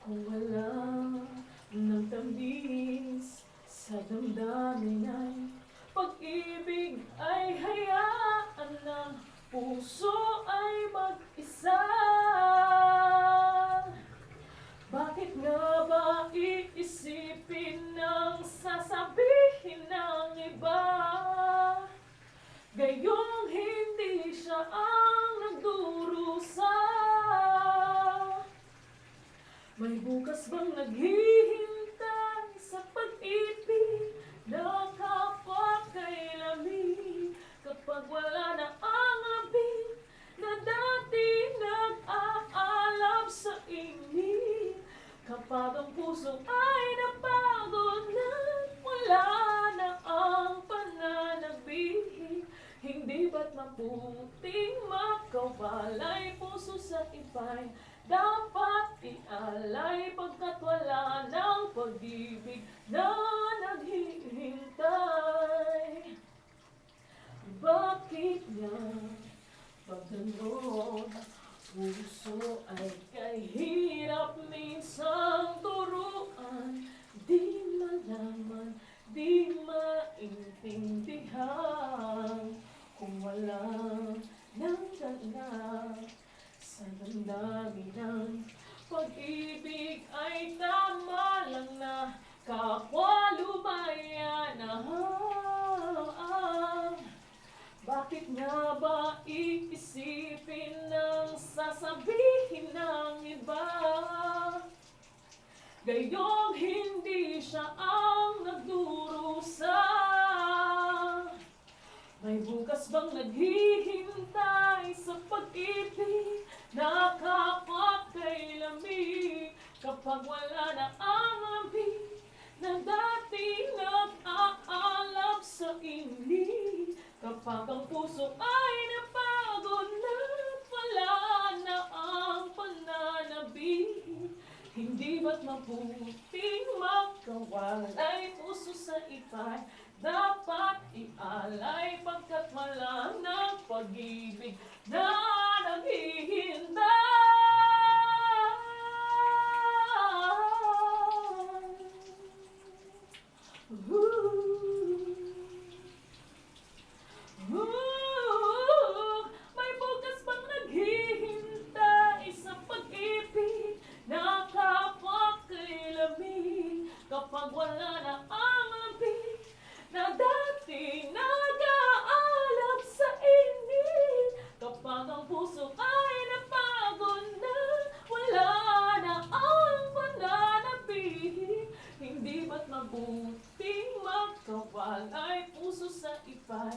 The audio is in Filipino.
Kung wala ng tamis sa damdamin ay pag-ibig ay hayaan na puso ay mag-isa. Bakit nga ba iisipin ng sasabihin ng iba? Gayong hindi siya ang nagdurusa. May bukas bang naghihintay sa pag-ibig na kapagkailamig? Kapag wala na ang labing na dati nag-aalab sa init. Kapag ang puso ay napagod na wala na ang pananabik. Hindi ba't mabuting makawalay puso sa iba'y dapat ialay pagkat wala ng pag-ibig na naghihintay. Bakit nga pag gano'n puso ay kahirap minsang turuan? Di malaman, di maintindihan kung wala ng ganap sa damdamin ng pag-ibig ay tama lang na kapwa lumayan. Bakit nga ba iisipin ng sasabihin ng iba? Gayong hindi siya ang nagdurusa. May bukas bang naghihintay sa pag-ibig na kapagkailamig? Kapag wala na ang lamig na dati nag-aalab sa init. Kapag ang puso ay napagod na wala na ang pananabik. Hindi ba't mabuting magkawalay puso sa iba'y dapat ialay pagkat wala ng pag-ibig na naghihintay. May bukas bang naghihintay sa pag-ibig na kapagkailamig? Kapag wala na ang labig na dati nag-aalab sa init. Kapag ang puso ay napagod na wala na ang pananabik. Hindi ba't mabuting magkawalay puso sa iba'y